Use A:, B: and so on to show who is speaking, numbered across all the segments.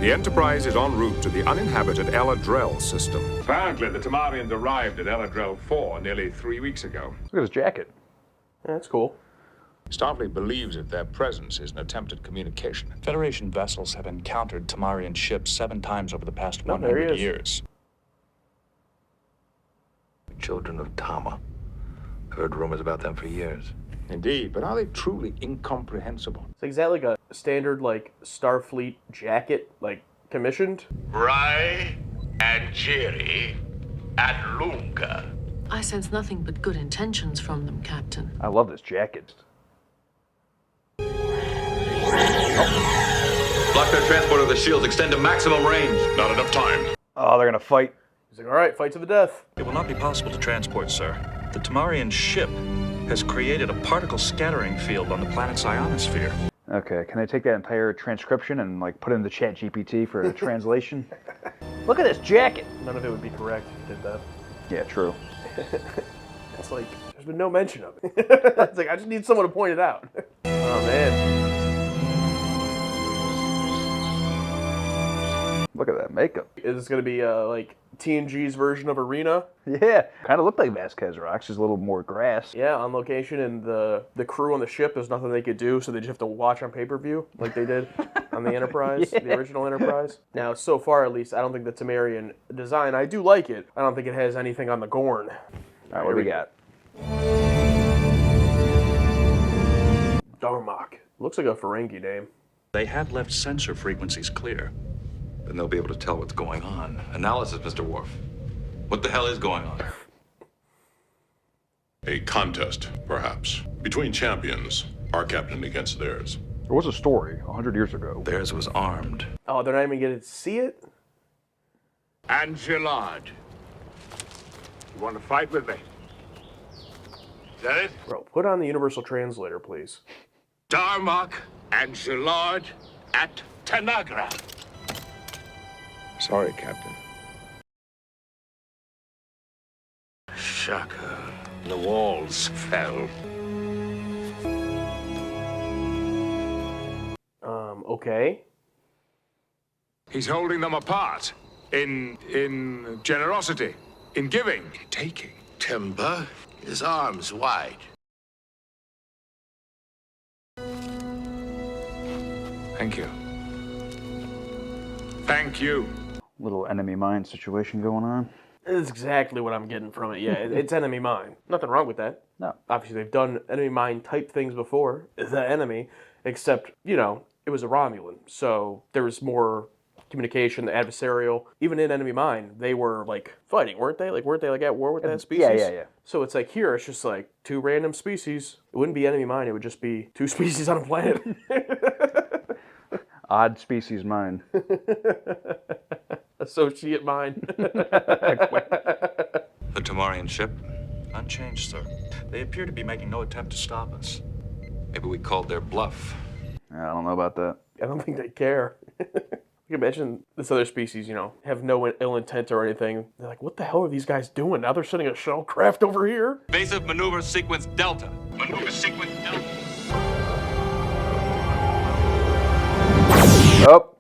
A: The Enterprise is en route to the uninhabited Eladrel system.
B: Apparently, the Tamarians arrived at Eladrel 4 nearly 3 weeks ago.
C: Look at his jacket.
D: Yeah, that's cool.
A: Starfleet believes that their presence is an attempt at communication.
E: Federation vessels have encountered Tamarian ships 7 times over the past
D: Oh, there he
E: 100
D: is.
E: years.
F: Children of Tama. Heard rumors about them for years.
A: Indeed, but are they truly incomprehensible?
D: So is that like a standard, like, Starfleet jacket, like, commissioned?
G: Rai and Jerry at Lunga.
H: I sense nothing but good intentions from them, Captain.
C: I love this jacket.
F: Block their transport of the shields. Extend to maximum range.
B: Not enough time.
C: Oh, they're gonna fight.
D: He's like, all right, fight to the death.
E: It will not be possible to transport, sir. The Tamarian ship has created a particle scattering field on the planet's ionosphere.
C: Okay, can I take that entire transcription and like put it into ChatGPT for a translation? Look at this jacket.
D: None of it would be correct if you did that.
C: Yeah, true.
D: It's like, there's been no mention of it. It's like, I just need someone to point it out. Oh, man.
C: Look at that makeup.
D: Is this going to be, like, TNG's version of Arena?
C: Yeah, kind of looked like Vasquez Rocks, just a little more grass.
D: Yeah, on location, and the crew on the ship, there's nothing they could do, so they just have to watch on pay-per-view, like they did on the Enterprise, the original Enterprise. Now, so far, at least, I don't think the Tamarian design, I do like it. I don't think it has anything on the Gorn.
C: All right, what do we got?
D: Darmok. Looks like a Ferengi name.
E: They have left sensor frequencies clear.
F: Then they'll be able to tell what's going on. Analysis, Mr. Worf. What the hell is going on?
B: A contest, perhaps, between champions, our captain against theirs.
C: There was a story 100 years ago.
F: Theirs was armed.
D: Oh, they're not even going to see it?
B: And Gillard. You want to fight with me? Is that it?
D: Bro, put on the Universal Translator, please.
G: Darmok and Gillard at Tanagra.
A: Sorry, Captain.
G: Shaka. The walls fell.
D: Okay.
B: He's holding them apart. In generosity. In giving.
A: In taking.
G: Timber, his arms wide.
A: Thank you.
B: Thank you.
C: Little enemy mine situation going on.
D: That's exactly what I'm getting from it. Yeah, it's enemy mine. Nothing wrong with that.
C: No.
D: Obviously, they've done enemy mine type things before. The enemy, except, you know, it was a Romulan. So there was more communication, adversarial. Even in enemy mine, they were like fighting, weren't they? Like, weren't they like at war with that species?
C: Yeah.
D: So it's like here, it's just like two random species. It wouldn't be enemy mine. It would just be two species on a planet.
C: Odd species mine.
D: Associate mine.
F: The Tamarian ship?
E: Unchanged, sir. They appear to be making no attempt to stop us.
F: Maybe we called their bluff.
C: I don't know about that.
D: I don't think they care. You can imagine this other species, you know, have no ill intent or anything. They're like, what the hell are these guys doing? Now they're sending a shuttlecraft over here?
F: Evasive maneuver sequence Delta.
G: Maneuver sequence Delta.
C: Oh,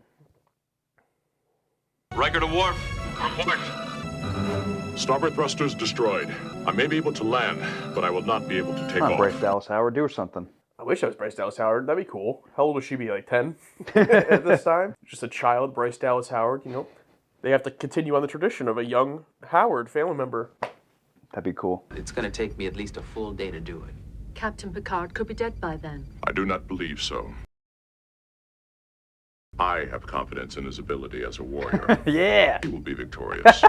F: Riker to Worf.
G: Report.
B: Starboard thrusters destroyed. I may be able to land, but I will not be able to take
C: come on,
B: off.
C: Bryce Dallas Howard, do something.
D: I wish I was Bryce Dallas Howard. That'd be cool. How old would she be? Like 10 at this time? Just a child, Bryce Dallas Howard, you know? They have to continue on the tradition of a young Howard family member.
C: That'd be cool.
I: It's going to take me at least a full day to do it.
H: Captain Picard could be dead by then.
B: I do not believe so. I have confidence in his ability as a warrior.
C: Yeah.
B: He will be victorious.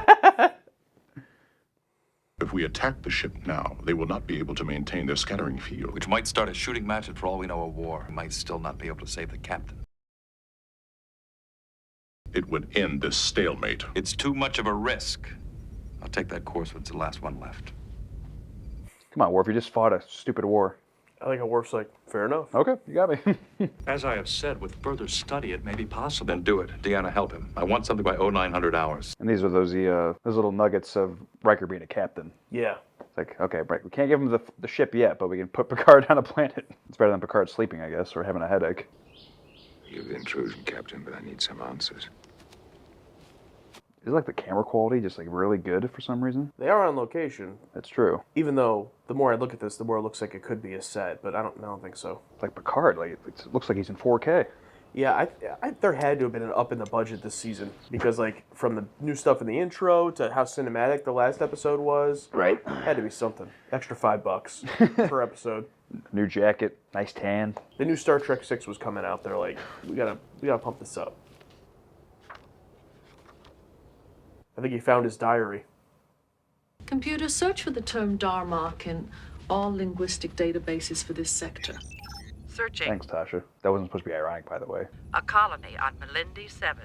B: If we attack the ship now, they will not be able to maintain their scattering field.
F: Which might start a shooting match, and for all we know, a war. We might still not be able to save the captain.
B: It would end this stalemate.
F: It's too much of a risk. I'll take that course when it's the last one left.
C: Come on, Worf, you just fought a stupid war.
D: I think a Worf's like, fair enough.
C: Okay, you got me.
E: As I have said, with further study, it may be possible.
F: Then do it. Deanna, help him. I want something by 0900 hours.
C: And these are those little nuggets of Riker being a captain.
D: Yeah.
C: It's like, okay, right, we can't give him the ship yet, but we can put Picard on a planet. It's better than Picard sleeping, I guess, or having a headache.
A: You've the intrusion, Captain, but I need some answers.
C: Is like the camera quality just like really good for some reason?
D: They are on location.
C: That's true.
D: Even though the more I look at this, the more it looks like it could be a set, but I don't think so.
C: Like Picard, like it looks like he's in 4K.
D: Yeah, there had to have been an up in the budget this season because like from the new stuff in the intro to how cinematic the last episode was,
C: Right.
D: Had to be something. Extra $5 per episode.
C: New jacket, nice tan.
D: The new Star Trek 6 was coming out. They're like, we gotta pump this up. I think he found his diary.
H: Computer, search for the term Darmok in all linguistic databases for this sector.
J: Searching.
C: Thanks, Tasha. That wasn't supposed to be ironic, by the way.
J: A colony on Melindy 7.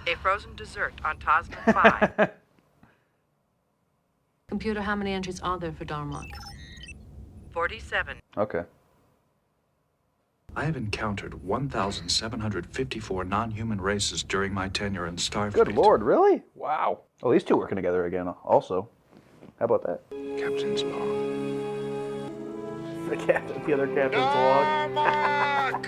J: A frozen dessert on Tasman 5.
H: Computer, how many entries are there for Darmok?
J: 47.
C: Okay.
E: I have encountered 1,754 non-human races during my tenure in Starfleet.
C: Good lord, really? Wow. Oh, these two working together again, also. How about that?
B: Captain's log.
D: The other captain's log.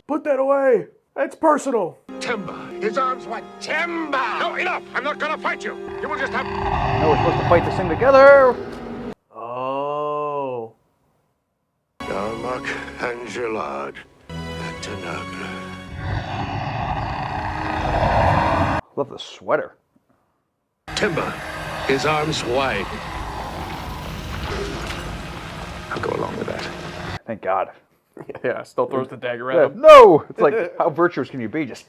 D: Put that away. That's personal.
B: Timber. His arms wide. Timber! No, enough! I'm not gonna fight you. You will just have...
C: No, we're supposed to fight this thing together.
D: Oh.
G: Darmok and Gillard at Tanagra.
C: Love the sweater.
G: Timber. His arms wide.
B: I'll go along with that.
C: Thank God.
D: Yeah, still throws the dagger at him.
C: No! It's like, how virtuous can you be? Just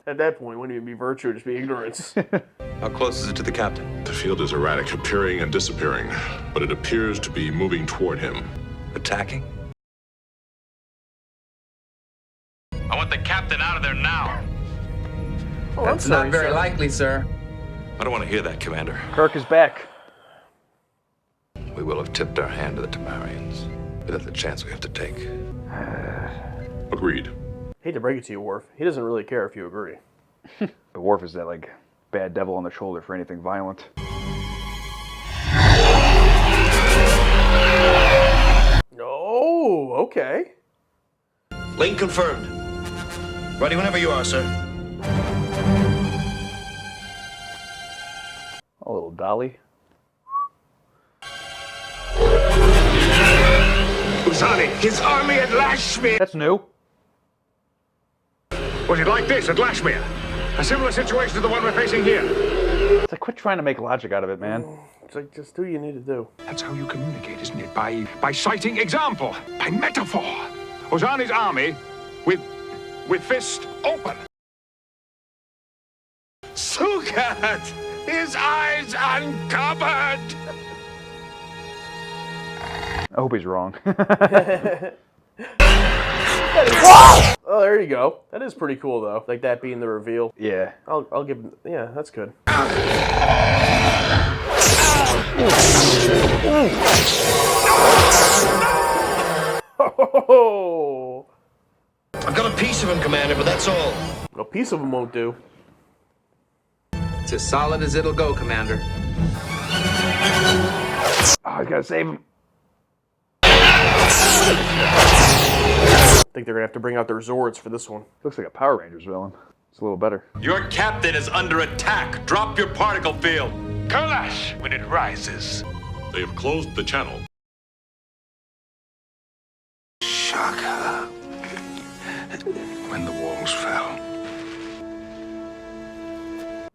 D: At that point, it wouldn't even be virtue, just be ignorance.
F: How close is it to the captain?
K: The field is erratic, appearing and disappearing, but it appears to be moving toward him.
F: Attacking?
G: I want the captain out of there now.
D: Oh,
I: That's
D: I'm sorry,
I: not very
D: sir.
I: likely, sir.
F: I don't want to hear that, Commander.
C: Kirk is back.
F: We will have tipped our hand to the Tamarians. But that's the chance we have to take.
K: Agreed.
D: Hate to break it to you, Worf. He doesn't really care if you agree.
C: But Worf is that, like, bad devil on the shoulder for anything violent.
D: Oh, okay.
G: Link confirmed. Ready whenever you are, sir.
C: A little dolly.
B: Uzani, his army at Lashmere.
C: That's new.
B: Was it like this at Lashmere? A similar situation to the one we're facing here.
C: It's like, quit trying to make logic out of it, man.
D: It's like, just do what you need to do.
B: That's how you communicate, isn't it? By citing example, by metaphor. Uzani's army with fist open. Sukat! His eyes uncovered!
C: I hope he's wrong.
D: Oh, there you go. That is pretty cool, though. Like that being the reveal.
C: Yeah.
D: I'll give him. Yeah, that's good. Oh,
G: I've got a piece of him, Commander, but that's all.
D: a piece of him won't do.
I: It's as solid as it'll go, Commander.
C: Oh, I gotta save him.
D: I think they're gonna have to bring out their Zords for this one.
C: Looks like a Power Rangers villain. It's a little better.
F: Your captain is under attack. Drop your particle field.
B: Kalash when it rises.
K: They have closed the channel.
G: Shaka. When the walls fell.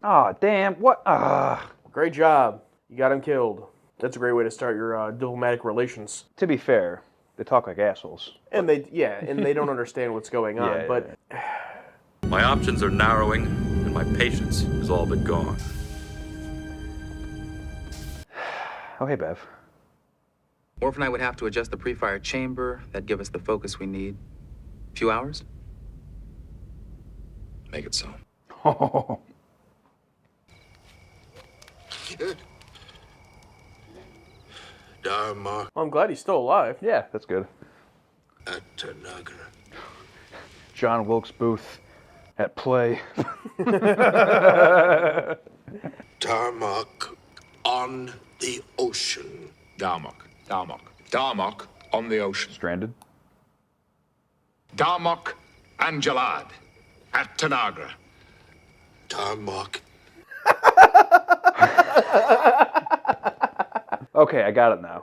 C: Aw, damn. What? Ah.
D: Great job. You got him killed. That's a great way to start your diplomatic relations.
C: To be fair, they talk like assholes.
D: And they don't understand what's going on.
C: Yeah,
D: but
F: My options are narrowing, and my patience is all but gone.
C: Oh, hey, Bev.
I: Worf and I would have to adjust the pre-fire chamber. That'd give us the focus we need. A few hours?
F: Make it so.
C: Oh.
G: Darmok
D: I'm glad he's still alive.
C: Yeah, that's good.
G: at Tanagra.
C: John Wilkes Booth at play.
G: Darmok on the ocean.
B: Darmok on the ocean.
C: Stranded.
B: Darmok and Gillard at Tanagra. Darmok.
C: Okay, I got it now.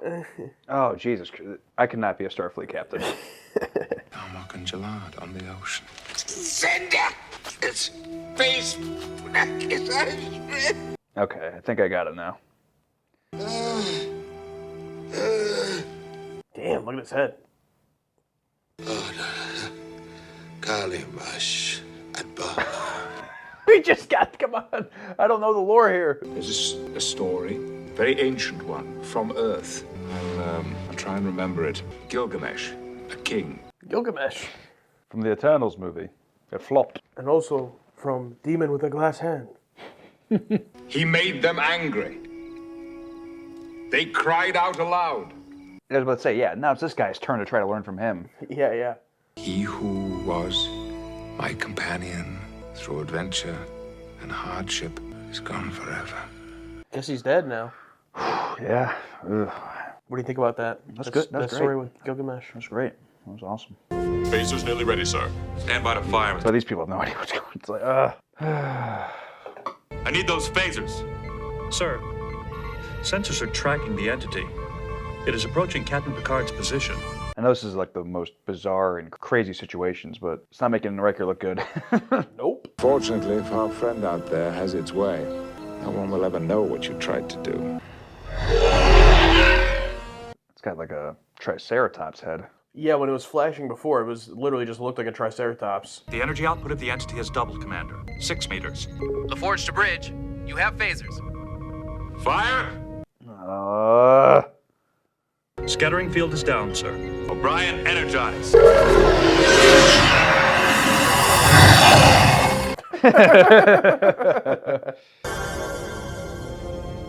C: Oh, Jesus. I cannot be a Starfleet captain.
A: Darmok and Jalad on the ocean.
B: Send it! It's face.
C: Okay, I think I got it now.
D: Damn, look at his head.
B: Kalimash.
C: We just got, come on. I don't know the lore here.
A: There's a story, very ancient one, from Earth. I'll try and remember it. Gilgamesh, a king.
D: Gilgamesh.
C: From the Eternals movie. It flopped.
D: And also from Demon with a Glass Hand.
A: He made them angry. They cried out aloud.
C: I was about to say, yeah, now it's this guy's turn to try to learn from him.
D: Yeah, yeah.
A: He who was my companion through adventure and hardship is gone forever.
D: Guess he's dead now.
C: Yeah. Ugh.
D: What do you think about that?
C: That's good. That's
D: that story
C: great.
D: with Gilgamesh.
C: That was great. That was awesome.
K: Phaser's nearly ready, sir.
F: Stand by to fire.
C: So these people have no idea what's going on. It's like,
F: I need those phasers.
E: Sir, sensors are tracking the entity. It is approaching Captain Picard's position.
C: I know this is like the most bizarre and crazy situations, but it's not making Riker look good.
D: Nope.
A: Fortunately, if our friend out there has its way, no one will ever know what you tried to do.
C: It's got like a Triceratops head.
D: Yeah, when it was flashing before, it was literally just looked like a Triceratops.
E: The energy output of the entity has doubled, Commander. 6 meters.
I: LaForge to bridge. You have phasers.
F: Fire!
E: Scattering field is down, sir.
F: O'Brien, energize.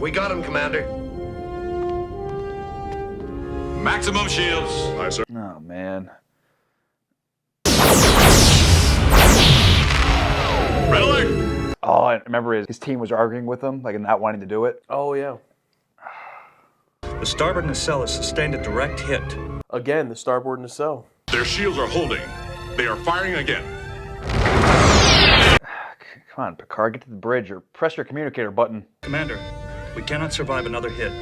G: We got him, Commander.
F: Maximum shields.
K: Aye, sir.
C: Oh, man.
F: Red alert.
C: Oh, I remember his team was arguing with him, like not wanting to do it.
D: Oh, yeah.
E: The starboard nacelle has sustained a direct hit.
D: Again, the starboard nacelle.
K: Their shields are holding. They are firing again.
C: Come on, Picard, get to the bridge or press your communicator button.
E: Commander, we cannot survive another hit.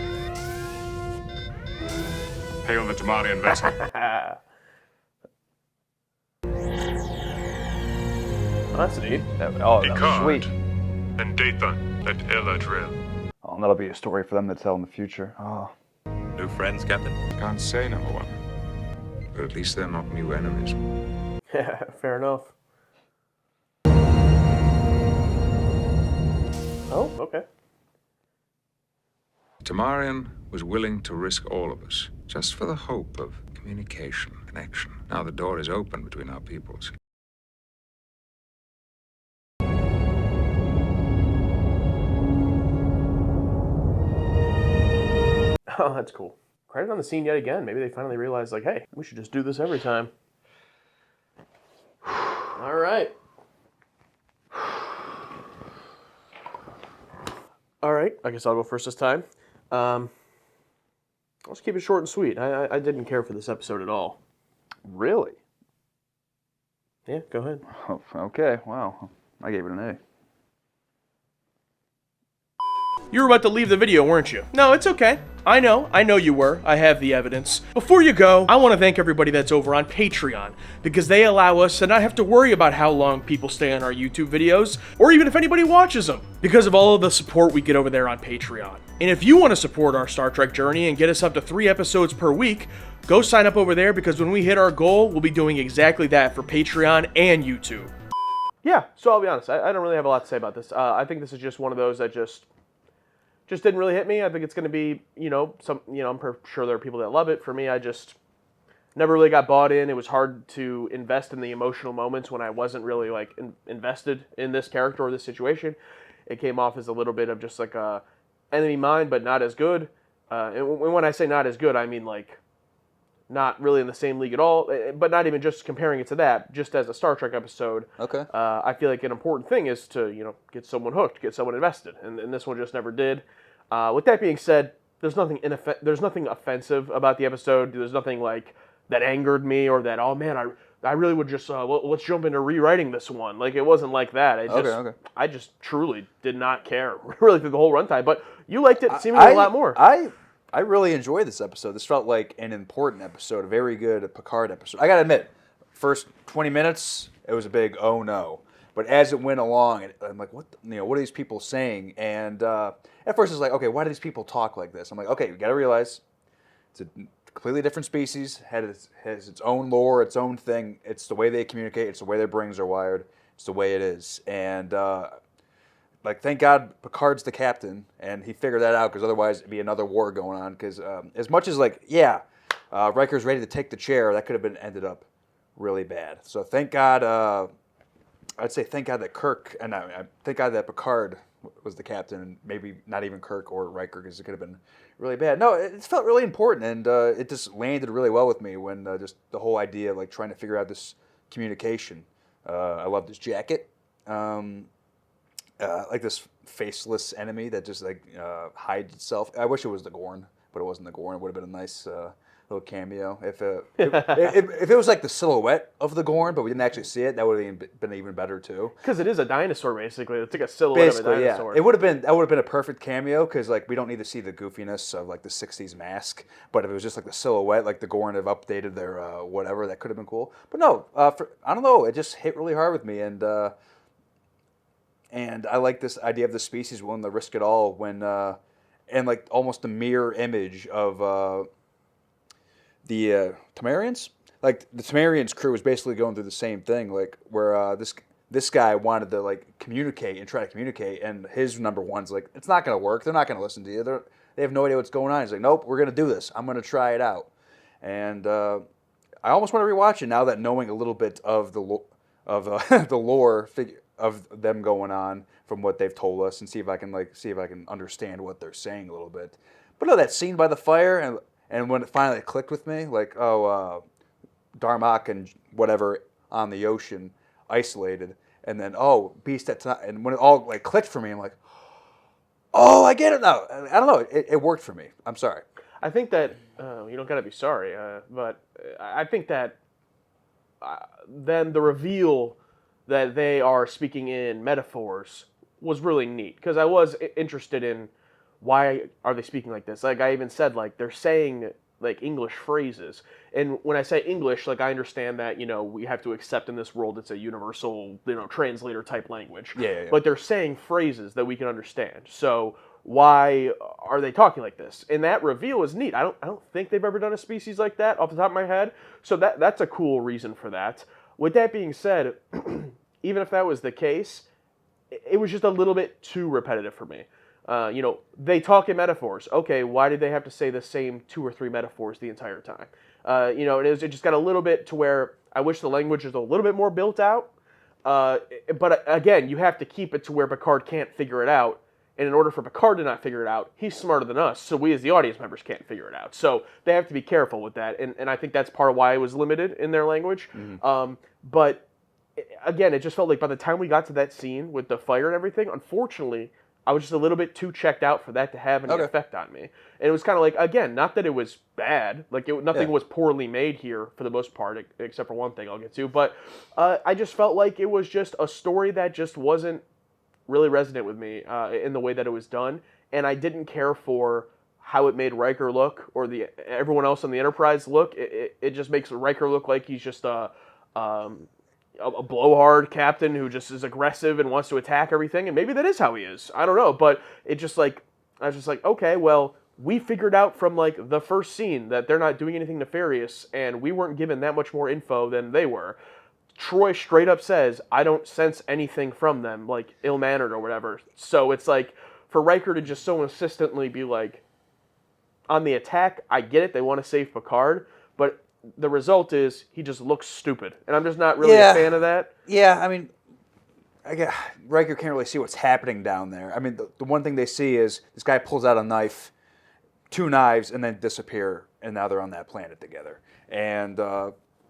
K: Hail the Tamarian vessel.
D: Oh, that's neat.
C: That was
K: Picard
C: sweet.
K: and Dathan at Eladriel.
C: Oh, and that'll be a story for them to tell in the future. Oh.
F: New friends, Captain?
A: Can't say, number one. But at least they're not new enemies.
D: Yeah, fair enough. Oh, okay.
A: Tamarian was willing to risk all of us, just for the hope of communication, connection. Now the door is open between our peoples.
D: Oh, that's cool. Credit on the scene yet again. Maybe they finally realized, like, hey, we should just do this every time. All right. All right, I guess I'll go first this time. Let's keep it short and sweet. I didn't care for this episode at all.
C: Really?
D: Yeah, go ahead.
C: Oh, okay, wow. I gave it an A.
D: You were about to leave the video, weren't you? No, it's okay. I know you were. I have the evidence. Before you go, I want to thank everybody that's over on Patreon, because they allow us to not have to worry about how long people stay on our YouTube videos, or even if anybody watches them, because of all of the support we get over there on Patreon. And if you want to support our Star Trek journey and get us up to 3 episodes per week, go sign up over there, because when we hit our goal, we'll be doing exactly that for Patreon and YouTube. Yeah, so I'll be honest, I don't really have a lot to say about this. I think this is just one of those that just didn't really hit me. I think it's going to be, I'm sure there are people that love it. For me, I just never really got bought in. It was hard to invest in the emotional moments when I wasn't really invested in this character or this situation. It came off as a little bit of just like a enemy mine, but not as good. And when I say not as good, I mean like not really in the same league at all, but not even just comparing it to that, just as a Star Trek episode.
C: Okay.
D: I feel like an important thing is to, get someone hooked, get someone invested, and this one just never did. With that being said, there's nothing offensive about the episode. There's nothing like that angered me or that, oh man, I really would just let's jump into rewriting this one. Like it wasn't like that. I just truly did not care really through the whole runtime. But you liked it seemingly a lot more.
C: I really enjoyed this episode. This felt like an important episode, a very good Picard episode. I gotta admit, first 20 minutes, it was a big oh no. But as it went along, I'm like, what are these people saying? And at first it's like, okay, why do these people talk like this? I'm like, okay, you gotta realize it's a completely different species, has its own lore, its own thing. It's the way they communicate, it's the way their brains are wired, it's the way it is. And thank God Picard's the captain, and he figured that out, because otherwise it'd be another war going on. Because as much as Riker's ready to take the chair, that could have ended up really bad. So thank God. I'd say thank God that Kirk, and thank God that Picard was the captain, and maybe not even Kirk or Riker, because it could have been really bad. No, it felt really important, and it just landed really well with me when just the whole idea of trying to figure out this communication. I love this jacket. Like this faceless enemy that just hides itself. I wish it was the Gorn, but it wasn't the Gorn. It would have been a nice little cameo. If it was like the silhouette of the Gorn, but we didn't actually see it, that would have been even better too.
D: Because it is a dinosaur, basically. It's like a silhouette of a dinosaur.
C: Yeah. That would have been a perfect cameo, because we don't need to see the goofiness of the '60s mask. But if it was just the silhouette, like the Gorn have updated their whatever, that could have been cool. But no, I don't know. It just hit really hard with me, and I like this idea of the species willing to risk it all when, and almost a mirror image of the Tamarians. The Tamarians crew was basically going through the same thing, where this guy wanted to communicate and try to communicate, and his number one's it's not going to work. They're not going to listen to you. They have no idea what's going on. He's like, nope, we're going to do this. I'm going to try it out. And I almost want to rewatch it now that knowing a little bit of the the lore of them going on from what they've told us, and see if I can understand what they're saying a little bit. But no, that scene by the fire, and when it finally clicked with me, Darmok and whatever on the ocean, isolated, and then Beast at time, and when it all clicked for me, I'm like, oh, I get it now. I don't know, it worked for me. I'm sorry.
D: I think that you don't gotta be sorry, but I think that then the reveal that they are speaking in metaphors was really neat, because I was interested in why are they speaking like this. I even said they're saying English phrases, and when I say English, I understand that we have to accept in this world it's a universal translator type language.
C: Yeah.
D: But they're saying phrases that we can understand. So why are they talking like this? And that reveal is neat. I don't think they've ever done a species like that off the top of my head. So that's a cool reason for that. With that being said, even if that was the case, it was just a little bit too repetitive for me. They talk in metaphors. Okay, why did they have to say the same 2 or 3 metaphors the entire time? It just got a little bit to where I wish the language was a little bit more built out. But again, you have to keep it to where Picard can't figure it out. And in order for Picard to not figure it out, he's smarter than us, so we as the audience members can't figure it out. So they have to be careful with that, and I think that's part of why it was limited in their language. Mm-hmm. But again, it just felt like by the time we got to that scene with the fire and everything, unfortunately, I was just a little bit too checked out for that to have any effect on me. And it was kind of again, not that it was bad, nothing was poorly made here for the most part, except for one thing I'll get to, but I just felt like it was just a story that just wasn't really resonant with me in the way that it was done, and I didn't care for how it made Riker look, or everyone else on the Enterprise look. It just makes Riker look like he's just a blowhard captain who just is aggressive and wants to attack everything, and maybe that is how he is. I don't know, but it just I was just okay, well, we figured out from the first scene that they're not doing anything nefarious, and we weren't given that much more info than they were. Troy straight up says, I don't sense anything from them, ill-mannered or whatever. So it's for Riker to just so insistently be on the attack, I get it, they want to save Picard, but the result is he just looks stupid. And I'm just not really a fan of that.
C: Yeah, I mean, Riker can't really see what's happening down there. I mean, the one thing they see is this guy pulls out a knife, 2 knives, and then disappear, and now they're on that planet together. And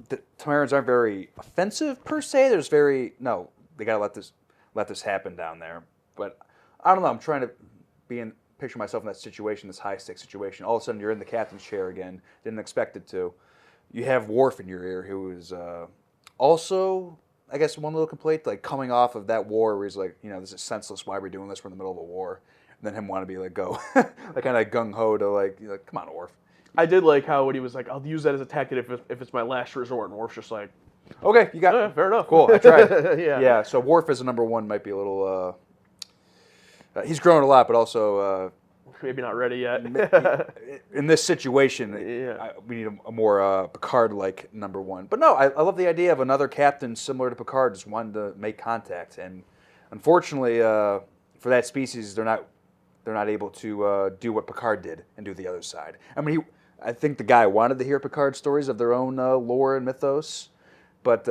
C: the Tamarians aren't very offensive per se. They gotta let this happen down there. But I don't know. I'm trying to picture myself in that situation, this high stakes situation. All of a sudden, you're in the captain's chair again. Didn't expect it to. You have Worf in your ear, who is Also, I guess one little complaint, like coming off of that war where he's like, this is senseless. Why are we doing this? We're in the middle of a war. And then him want to be like, go, like kind of gung ho to like, come on, Worf.
D: I did like how when he was like, I'll use that as a tactic if it's my last resort, and Worf's just like,
C: okay, you got it.
D: Fair enough.
C: Cool, I tried.
D: Yeah.
C: Yeah, so Worf as a number one might be a little, he's grown a lot, but also...
D: maybe not ready yet.
C: in this situation, we need a more Picard-like number one. But no, I love the idea of another captain similar to Picard just wanting to make contact. And unfortunately, for that species, they're not able to do what Picard did and do the other side. I mean, I think the guy wanted to hear Picard stories of their own lore and mythos, but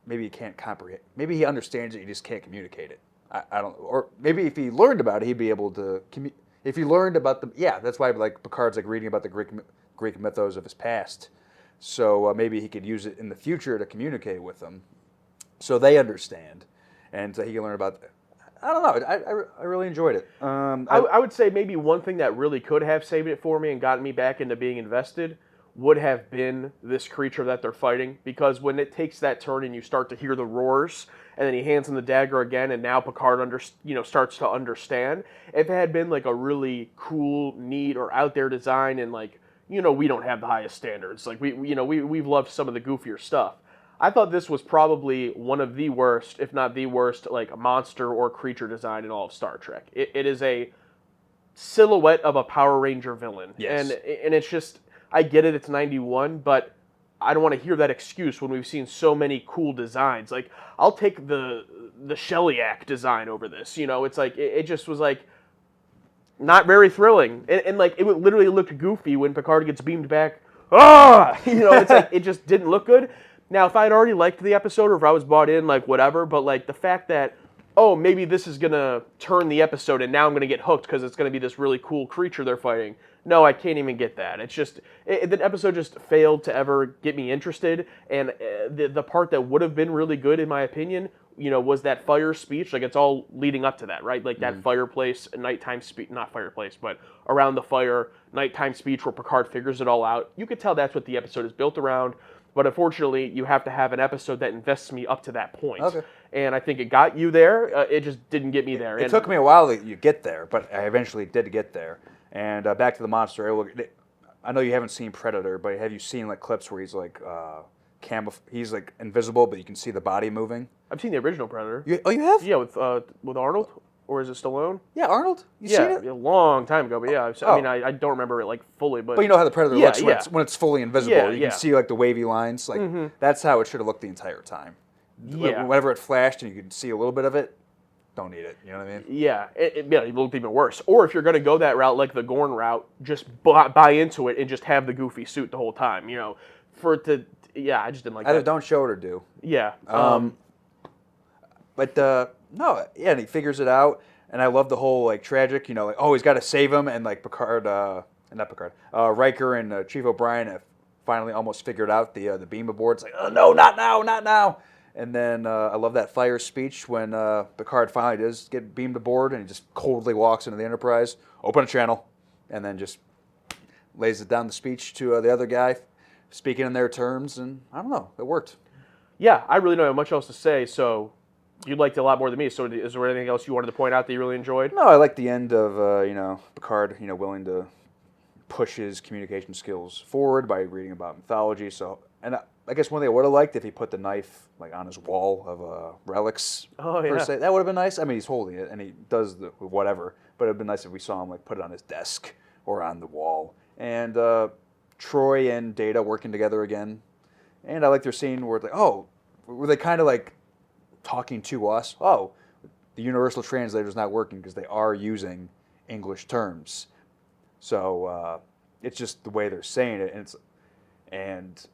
C: maybe he can't comprehend. Maybe he understands it, he just can't communicate it. I don't. Or maybe if he learned about it, he'd be able to communicate. If he learned about that's why like Picard's like reading about the Greek mythos of his past. So maybe he could use it in the future to communicate with them, so they understand, and he can learn about. I don't know. I really enjoyed it.
D: I would say maybe one thing that really could have saved it for me and gotten me back into being invested would have been this creature that they're fighting, because when it takes that turn and you start to hear the roars, and then he hands him the dagger again, and now Picard starts to understand. If it had been like a really cool, neat, or out there design, and like we don't have the highest standards, like we've loved some of the goofier stuff. I thought this was probably one of the worst, if not the worst, like monster or creature design in all of Star Trek. It is a silhouette of a Power Ranger villain,
C: yes.
D: and it's just. I get it, it's 91, but I don't want to hear that excuse when we've seen so many cool designs. Like, I'll take the Shellyak design over this. It's like, it just was like, not very thrilling. And like, it literally looked goofy when Picard gets beamed back. Ah! It's like, it just didn't look good. Now, if I had already liked the episode, or if I was bought in, like, whatever, but like, the fact that, oh, maybe this is going to turn the episode and now I'm going to get hooked because it's going to be this really cool creature they're fighting. No, I can't even get that. It's just, the episode just failed to ever get me interested, and the part that would have been really good, in my opinion, was that fire speech. Like, it's all leading up to that, right? Like, that fireplace, nighttime speech, not fireplace, but around the fire, nighttime speech where Picard figures it all out. You could tell that's what the episode is built around, but unfortunately, you have to have an episode that invests me up to that point.
C: Okay.
D: And I think it got you there. It just didn't get me there.
C: It took me a while to get there, but I eventually did get there. And back to the monster. I know you haven't seen Predator, but have you seen like clips where he's like he's like invisible, but you can see the body moving?
D: I've seen the original Predator.
C: You have?
D: Yeah, with Arnold, or is it Stallone?
C: Yeah, Arnold. You seen it?
D: A long time ago, but yeah. I mean, I don't remember it like fully, but
C: you know how the Predator looks when it's fully invisible. You can see like the wavy lines. Like that's how it should have looked the entire time.
D: Yeah.
C: Whenever it flashed and you could see a little bit of it, don't need it. You know what I mean?
D: Yeah, it looked even worse. Or if you're going to go that route, like the Gorn route, just buy into it and just have the goofy suit the whole time. For it to, I just didn't like
C: Either
D: that.
C: don't show it or do.
D: Yeah.
C: But no, yeah, and he figures it out, and I love the whole like tragic, like he's got to save him, and like Riker and Chief O'Brien have finally almost figured out the beam aboard. It's like, oh no, not now, not now. And then I love that fire speech when Picard finally does get beamed aboard, and he just coldly walks into the Enterprise, open a channel, and then just lays it down the speech to the other guy, speaking in their terms, and I don't know, it worked.
D: Yeah, I really don't have much else to say, so you liked it a lot more than me, so is there anything else you wanted to point out that you really enjoyed?
C: No, I like the end of, Picard, willing to push his communication skills forward by reading about mythology, and I guess one thing I would have liked if he put the knife like on his wall of relics.
D: Oh, yeah.
C: Per se. That would have been nice. I mean, he's holding it and he does the whatever, but it would have been nice if we saw him like put it on his desk or on the wall. And Troy and Data working together again. And I like their scene where it's like, were they kind of like talking to us? Oh, the universal translator's not working because they are using English terms. So it's just the way they're saying it, and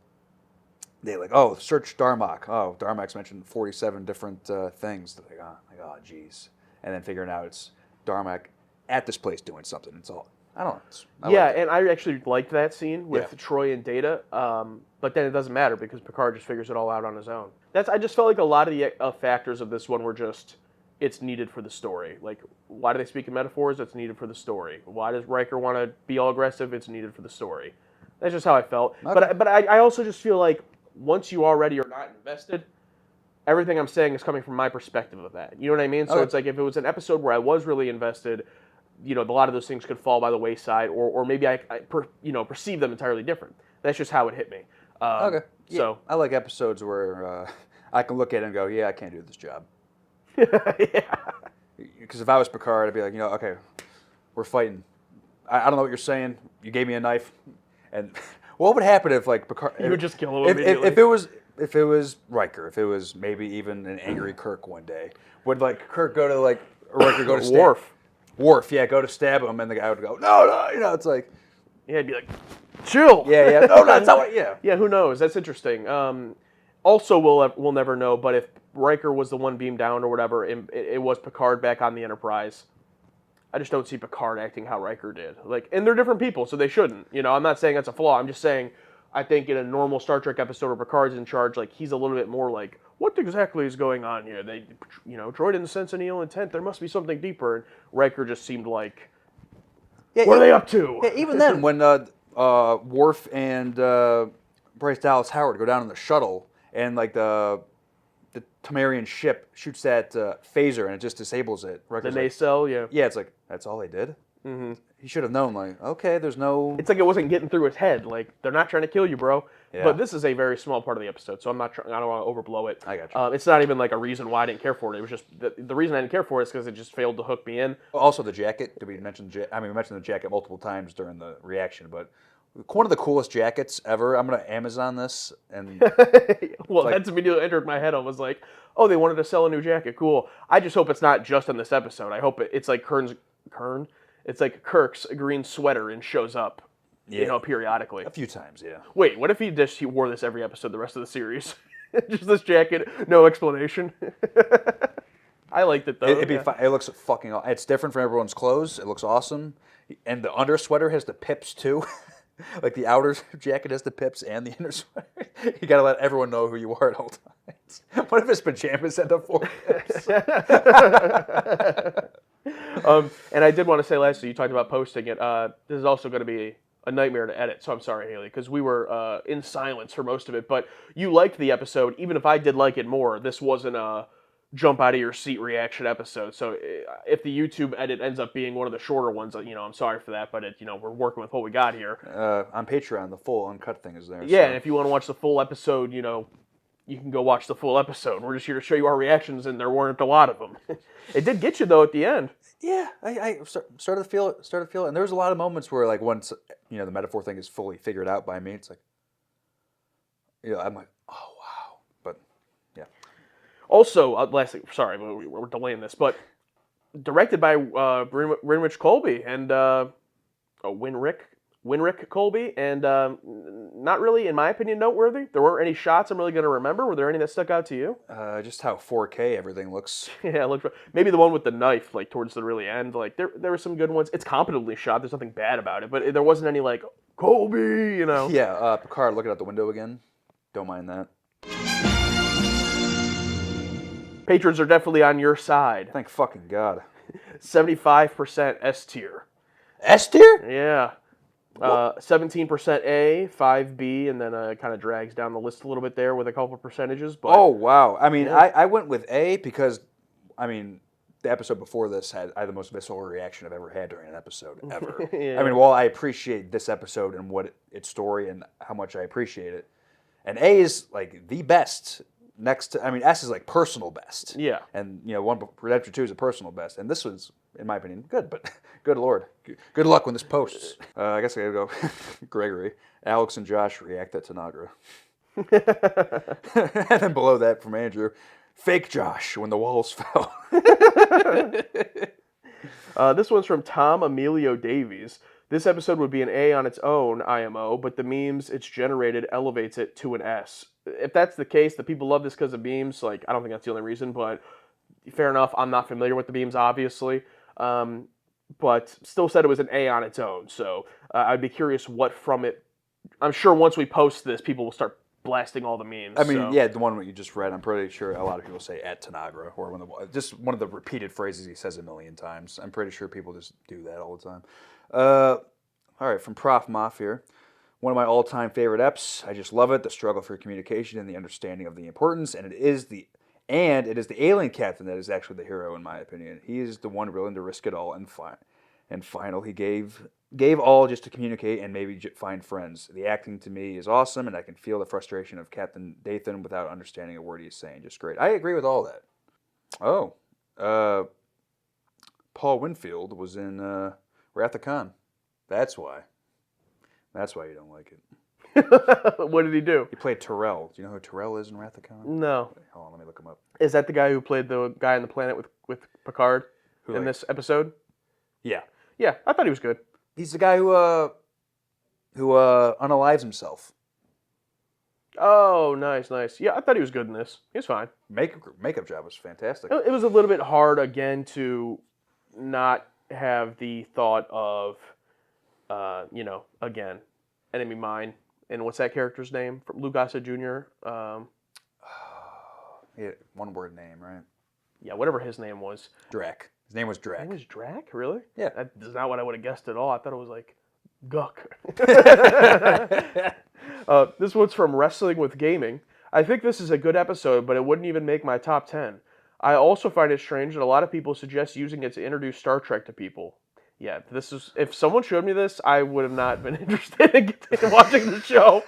C: they like, search Darmok. Oh, Darmok's mentioned 47 different things. They're like, oh, geez. And then figuring out it's Darmok at this place doing something. It's all, I don't know.
D: And I actually liked that scene with Troy and Data, but then it doesn't matter because Picard just figures it all out on his own. I just felt like a lot of the factors of this one were just, it's needed for the story. Like, why do they speak in metaphors? It's needed for the story. Why does Riker want to be all aggressive? It's needed for the story. That's just how I felt. Okay. But I also just feel like once you already are not invested, everything I'm saying is coming from my perspective of that. You know what I mean? So it's like if it was an episode where I was really invested, a lot of those things could fall by the wayside, or maybe I perceive them entirely different. That's just how it hit me.
C: Okay.
D: So
C: I like episodes where I can look at it and go, yeah, I can't do this job.
D: yeah.
C: Because if I was Picard, I'd be like, okay, we're fighting. I don't know what you're saying. You gave me a knife, and what would happen if like Picard?
D: You would just kill him immediately.
C: If it was Riker, if it was maybe even an angry Kirk one day, would like Kirk go to like or Riker go to stab Worf, yeah, go to stab him, and the guy would go, no, it's like,
D: yeah, he'd be like, chill.
C: Yeah, no, that's not what, yeah.
D: Yeah, who knows? That's interesting. Also, we'll never know, but if Riker was the one beamed down or whatever, it was Picard back on the Enterprise. I just don't see Picard acting how Riker did. And they're different people, so they shouldn't. I'm not saying that's a flaw. I'm just saying I think in a normal Star Trek episode where Picard's in charge, he's a little bit more like, what exactly is going on here? They, Troy didn't sense any ill intent. There must be something deeper. And Riker just seemed like, what are they up to?
C: Yeah, even then, when Worf and Bryce Dallas Howard go down in the shuttle, and the Tamarian ship shoots that phaser and it just disables it.
D: The nacelle, yeah.
C: Yeah, it's like, that's all they did? Mm-hmm. He should have known, okay, there's no...
D: It's like it wasn't getting through his head. They're not trying to kill you, bro.
C: Yeah.
D: But this is a very small part of the episode, so I don't want to overblow it.
C: I got you.
D: It's not even a reason why I didn't care for it. It was just... The reason I didn't care for it is because it just failed to hook me in.
C: Also, the jacket. Did we mention the jacket? We mentioned the jacket multiple times during the reaction, but... One of the coolest jackets ever. I'm going to Amazon this. And
D: well, that's immediately entered my head. I was like, oh, they wanted to sell a new jacket. Cool. I just hope it's not just in this episode. I hope it's like Kern? It's like Kirk's green sweater and shows up, periodically.
C: A few times, yeah.
D: Wait, what if he wore this every episode the rest of the series? Just this jacket, no explanation. I liked it, though.
C: It'd be fun. It looks fucking... It's different from everyone's clothes. It looks awesome. And the under sweater has the pips, too. The outer jacket has the pips and the inner sweater. You gotta let everyone know who you are at all times. What if his pajamas had the 4 pips?
D: And I did want to say lastly, you talked about posting it. This is also going to be a nightmare to edit, so I'm sorry, Haley, because we were in silence for most of it. But you liked the episode, even if I did like it more. This wasn't a jump out of your seat reaction episode. So if the YouTube edit ends up being one of the shorter ones, I'm sorry for that, but we're working with what we got here.
C: On Patreon, the full uncut thing is there.
D: Yeah, and if you want to watch the full episode, you can go watch the full episode. We're just here to show you our reactions, and there weren't a lot of them. It did get you though at the end.
C: Yeah, I started to feel it, and there was a lot of moments where once the metaphor thing is fully figured out by me, it's like, I'm like, oh wow, but yeah. Also,
D: lastly, sorry, we're delaying this, but directed by Winrich Colby and Winrick Colby, and not really, in my opinion, noteworthy. There weren't any shots I'm really going to remember. Were there any that stuck out to you?
C: Just how 4K everything looks.
D: Yeah, it looked, maybe the one with the knife, towards the really end. There were some good ones. It's competently shot. There's nothing bad about it, but there wasn't any Colby,
C: Yeah, Picard looking out the window again. Don't mind that.
D: Patrons are definitely on your side.
C: Thank fucking God.
D: 75% S tier.
C: S tier?
D: Yeah. 17% A, 5B, and then it kind of drags down the list a little bit there with a couple of percentages. But,
C: oh, wow.
D: Yeah.
C: I went with A because, the episode before this I had the most visceral reaction I've ever had during an episode, ever.
D: Yeah.
C: While I appreciate this episode and its story and how much I appreciate it, and A is, the best. Next to, S is personal best.
D: Yeah.
C: And, Redemption 2 is a personal best. And this was, in my opinion, good, but good Lord. Good luck when this posts. I guess I gotta go Gregory. Alex and Josh react at Tanagra. And then below that from Andrew, fake Josh when the walls fell.
D: This one's from Tom Emilio Davies. This episode would be an A on its own, IMO, but the memes it's generated elevates it to an S. If that's the case, the people love this because of memes. I don't think that's the only reason, but fair enough. I'm not familiar with the memes, obviously, but still said it was an A on its own. So I'd be curious what from it. I'm sure once we post this, people will start blasting all the memes.
C: Yeah, the one you just read, I'm pretty sure a lot of people say at Tanagra, or just one of the repeated phrases he says a million times. I'm pretty sure people just do that all the time. All right, from Prof Moff here. One of my all-time favorite eps. I just love it. The struggle for communication and the understanding of the importance, and it is the alien captain that is actually the hero, in my opinion. He is the one willing to risk it all, and final, he gave all just to communicate and maybe find friends. The acting to me is awesome, and I can feel the frustration of Captain Dathan without understanding a word he's saying. Just great. I agree with all that. Oh, Paul Winfield was in Wrath of Khan. That's why. That's why you don't like it.
D: What did he do?
C: He played Terrell. Do you know who Terrell is in Wrath of Khan?
D: No.
C: Hold on, let me look him up.
D: Is that the guy who played the guy on the planet with Picard in this episode?
C: Yeah.
D: Yeah, I thought he was good.
C: He's the guy who unalives himself.
D: Oh, nice. Yeah, I thought he was good in this. He was fine.
C: Makeup job was fantastic.
D: It was a little bit hard, again, to not have the thought of, again, Enemy Mine. And what's that character's name? From Lou Gossett Jr.?
C: Yeah, one-word name, right?
D: Yeah, whatever his name was.
C: Drac. His name was Drac.
D: His name was Drac? Really?
C: Yeah.
D: That is not what I would have guessed at all. I thought it was like Guck. This one's from Wrestling with Gaming. I think this is a good episode, but it wouldn't even make my top 10. I also find it strange that a lot of people suggest using it to introduce Star Trek to people. Yeah, if someone showed me this, I would have not been interested in watching the show.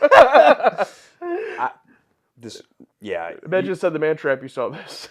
D: Imagine said the Man Trap, you saw this.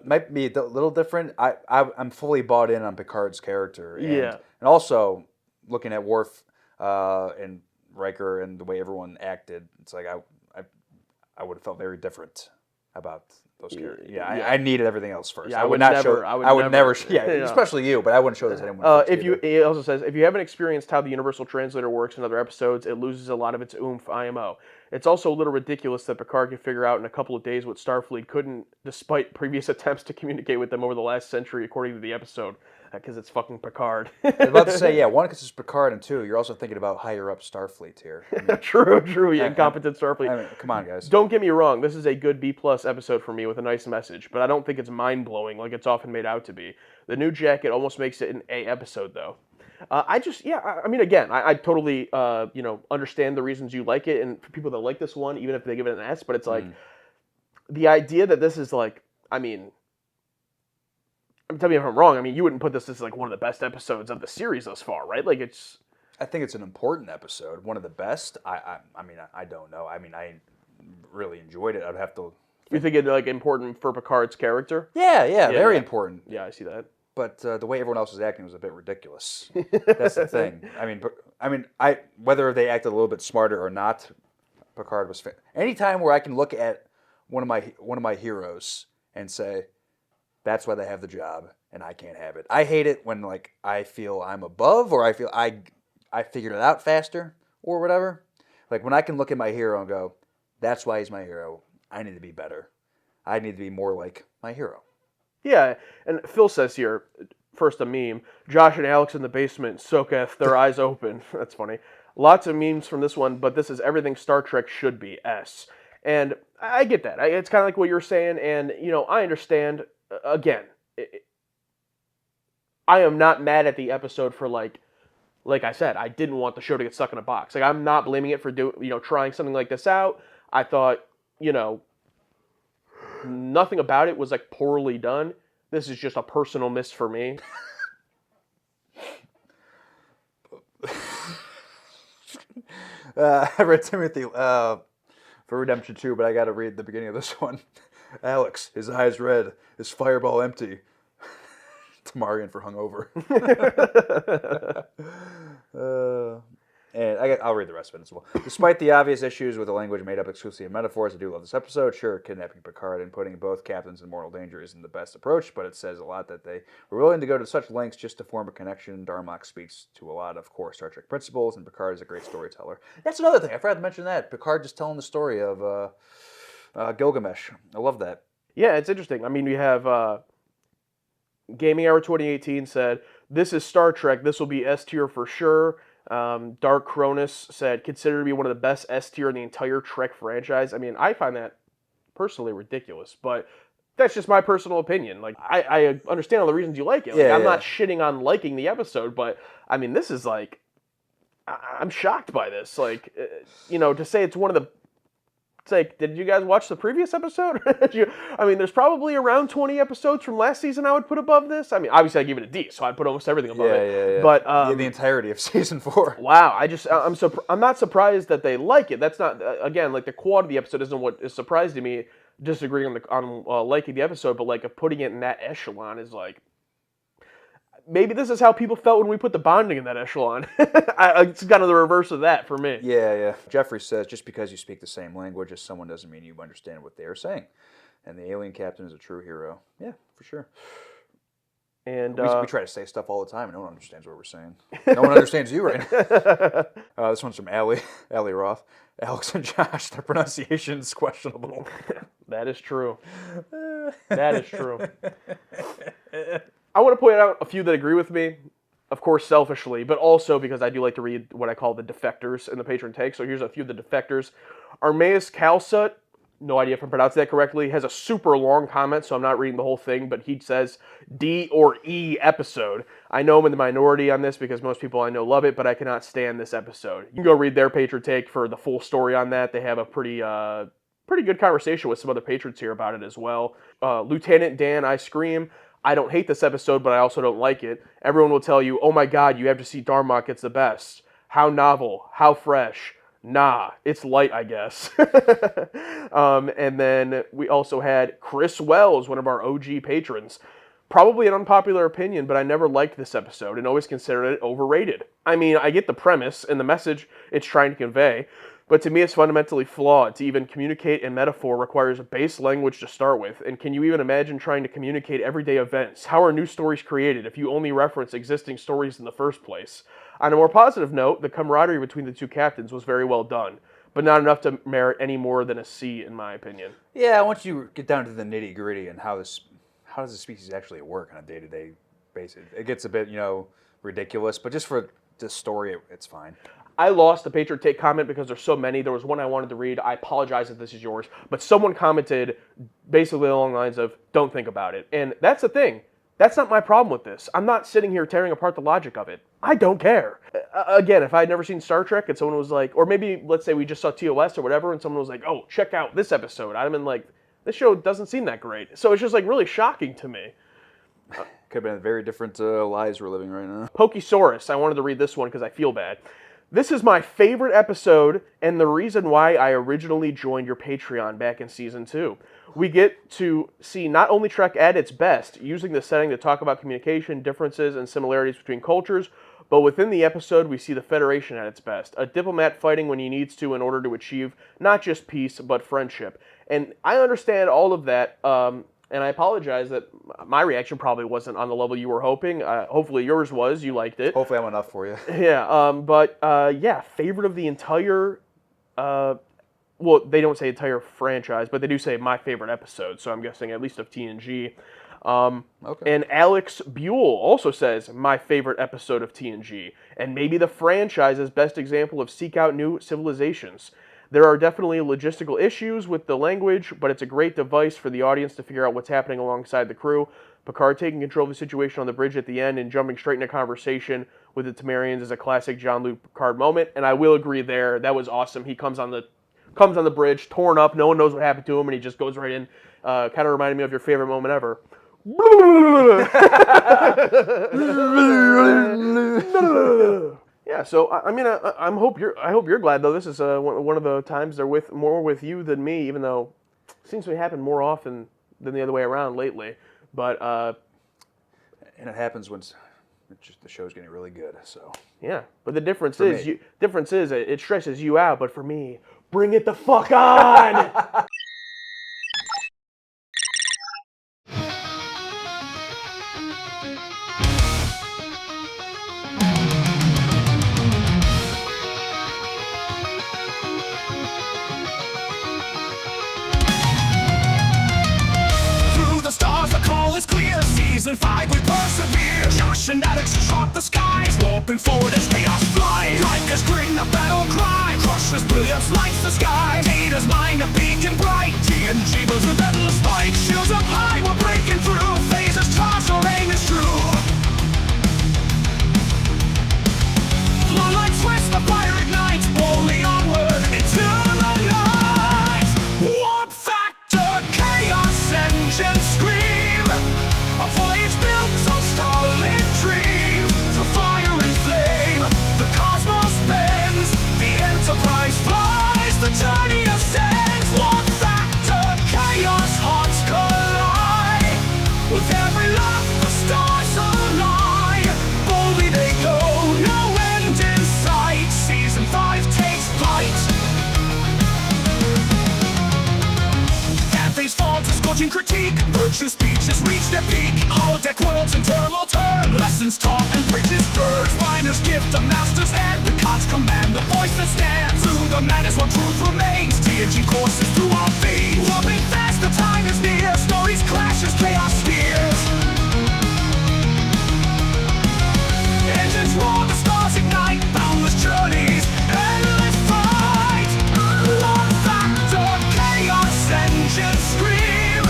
C: Might be a little different. I'm fully bought in on Picard's character. And also, looking at Worf and Riker and the way everyone acted, it's like I would have felt very different about those characters. I needed everything else first.
D: Yeah,
C: I would never. Especially you, but I wouldn't show this to anyone.
D: It also says, if you haven't experienced how the Universal Translator works in other episodes, it loses a lot of its oomph, IMO. It's also a little ridiculous that Picard can figure out in a couple of days what Starfleet couldn't, despite previous attempts to communicate with them over the last century, according to the episode. Because it's fucking Picard.
C: I was about to say, one, because it's Picard, and two, you're also thinking about higher up Starfleet here. I mean,
D: true, incompetent Starfleet.
C: I mean, come on, guys.
D: Don't get me wrong, this is a good B+ episode for me with a nice message, but I don't think it's mind-blowing like it's often made out to be. The new jacket almost makes it an A episode, though. I totally, understand the reasons you like it, and for people that like this one, even if they give it an S, but it's like, the idea that this is like, tell me if I'm wrong. You wouldn't put this as like one of the best episodes of the series thus far, right? Like it's.
C: I think it's an important episode, one of the best. I don't know. I really enjoyed it. I'd have to.
D: You think it like important for Picard's character?
C: Yeah, very important.
D: Yeah, I see that.
C: But the way everyone else was acting was a bit ridiculous. That's the thing. Whether they acted a little bit smarter or not, Picard was. Anytime where I can look at one of my heroes and say, that's why they have the job, and I can't have it. I hate it when like I feel I'm above, or I feel I figured it out faster, or whatever. Like when I can look at my hero and go, that's why he's my hero. I need to be better. I need to be more like my hero.
D: Yeah, and Phil says here, first a meme, Josh and Alex in the basement, soaketh their eyes open. That's funny. Lots of memes from this one, but this is everything Star Trek should be, S. And I get that. It's kind of like what you're saying, and I understand. Again, I am not mad at the episode for like I said, I didn't want the show to get stuck in a box. Like I'm not blaming it for trying something like this out. I thought, nothing about it was like poorly done. This is just a personal miss for me.
C: I read Timothy for Redemption 2, but I got to read the beginning of this one. Alex, his eyes red, his fireball empty. Tamarian for hungover. And I'll read the rest of it as well. Despite the obvious issues with the language made up exclusively of metaphors, I do love this episode. Sure, kidnapping Picard and putting both captains in mortal danger isn't the best approach, but it says a lot that they were willing to go to such lengths just to form a connection. Darmok speaks to a lot of core Star Trek principles, and Picard is a great storyteller. That's another thing. I forgot to mention that. Picard just telling the story of Gilgamesh. I love that.
D: Yeah, it's interesting. We have Gaming Hour 2018 said, this is Star Trek. This will be S tier for sure. Dark Cronus said, considered to be one of the best S tier in the entire Trek franchise. I find that personally ridiculous, but that's just my personal opinion. Like, I understand all the reasons you like it. Like, I'm not shitting on liking the episode, but, this is like, I'm shocked by this. Like, to say it's one of the... It's like, did you guys watch the previous episode? There's probably around 20 episodes from last season I would put above this. I mean, obviously I give it a D, so I'd put almost everything above it.
C: Yeah.
D: But
C: the entirety of season 4.
D: Wow, I'm not surprised that they like it. That's not, again, like the quality of the episode isn't what is surprising me, disagreeing on liking the episode, but like putting it in that echelon is like, maybe this is how people felt when we put the bonding in that echelon. It's kind of the reverse of that for me.
C: Yeah. Jeffrey says, just because you speak the same language as someone doesn't mean you understand what they are saying. And the alien captain is a true hero. Yeah, for sure.
D: And
C: we try to say stuff all the time, and no one understands what we're saying. No one understands you right now. This one's from Allie Roth. Alex and Josh, their pronunciation's questionable.
D: That is true. That is true. I want to point out a few that agree with me, of course, selfishly, but also because I do like to read what I call the defectors in the patron take. So here's a few of the defectors. Armaeus Calsut, no idea if I'm pronouncing that correctly, has a super long comment, so I'm not reading the whole thing, but he says D or E episode. I know I'm in the minority on this because most people I know love it, but I cannot stand this episode. You can go read their patron take for the full story on that. They have a pretty good conversation with some other patrons here about it as well. Lieutenant Dan I Scream. I don't hate this episode, but I also don't like it. Everyone will tell you, oh my god, you have to see Darmok, it's the best. How novel, how fresh. Nah, it's light, I guess. And then we also had Chris Wells, one of our OG patrons. Probably an unpopular opinion, but I never liked this episode and always considered it overrated. I mean, I get the premise and the message it's trying to convey, but to me it's fundamentally flawed. To even communicate in metaphor requires a base language to start with, and can you even imagine trying to communicate everyday events? How are new stories created if you only reference existing stories in the first place? On a more positive note, the camaraderie between the two captains was very well done, but not enough to merit any more than a C in my opinion.
C: Yeah, once you get down to the nitty-gritty and how does the species actually work on a day-to-day basis, it gets a bit, ridiculous, but just for this story, it's fine.
D: I lost the Patriot Take comment because there's so many. There was one I wanted to read. I apologize if this is yours. But someone commented basically along the lines of, don't think about it. And that's the thing. That's not my problem with this. I'm not sitting here tearing apart the logic of it. I don't care. Again, if I had never seen Star Trek and someone was like, or maybe, let's say we just saw TOS or whatever, and someone was like, oh, check out this episode. I'd have been like, this show doesn't seem that great. So it's just like really shocking to me.
C: Could have been very different lives we're living right now.
D: Pokesaurus. I wanted to read this one because I feel bad. This is my favorite episode and the reason why I originally joined your Patreon back in Season 2. We get to see not only Trek at its best, using the setting to talk about communication, differences, and similarities between cultures, but within the episode we see the Federation at its best. A diplomat fighting when he needs to in order to achieve not just peace, but friendship. And I understand all of that, and I apologize that my reaction probably wasn't on the level you were hoping. Hopefully yours was. You liked it.
C: Hopefully I'm enough for you.
D: Yeah, favorite of the entire... well, they don't say entire franchise, but they do say my favorite episode, so I'm guessing at least of TNG. Okay. And Alex Buell also says, my favorite episode of TNG, and maybe the franchise's best example of seek out new civilizations. There are definitely logistical issues with the language, but it's a great device for the audience to figure out what's happening alongside the crew. Picard taking control of the situation on the bridge at the end and jumping straight into conversation with the Tamarians is a classic Jean-Luc Picard moment, and I will agree there. That was awesome. He comes on the bridge, torn up, no one knows what happened to him, and he just goes right in. Kind of reminded me of your favorite moment ever. Yeah, so I mean, I hope you're glad though. This is one of the times they're more with you than me, even though it seems to happen more often than the other way around lately. But
C: and it happens when the show's getting really good. So
D: yeah, but the difference is it stresses you out. But for me, bring it the fuck on.
L: Season 5 we persevere. Josh and Alex chart the skies, warping forward as chaos flies. Riker's grin, a battle cry. Crusher's brilliance lights the sky. Data's mind a beacon bright. TNG was a metal spike. Shields up high, we're breaking through. Phases charged, our aim is true. Flow like twist, the With every laugh, the stars align. Boldly they go, no end in sight. Season 5 takes flight. Anthems fall to scorching critique. Virtue speeches reach their peak. Holodeck worlds in turn will turn. Lessons taught and preaches birds. Miners gift the master's hand. The gods command the voice that stands. Through the madness one truth remains. TNG courses through our veins. Moving fast, the time is near. Stories clashes, chaos steers. Engines roar, the stars ignite. Boundless journeys, endless fight. Lock factor, chaos engines scream.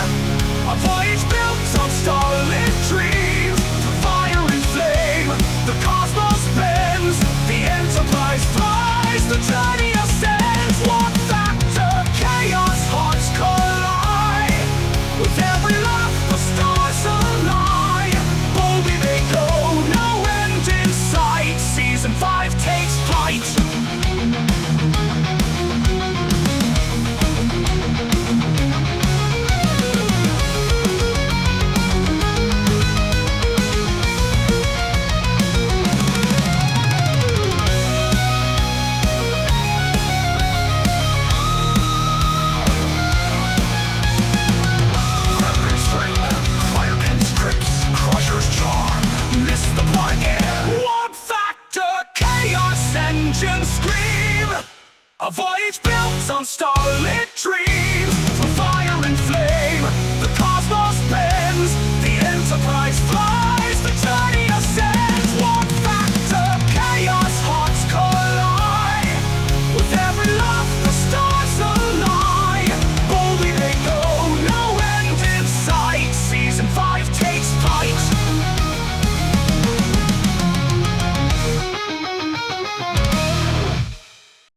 L: A voyage built on starlit dreams. Fire and flame, the cosmos bends. The Enterprise flies, the journey ascends. Lock factor, chaos hearts collide. With every laugh, the stars align. Boldly they go, no end in sight. Season 5 takes flight. A voyage built on stars.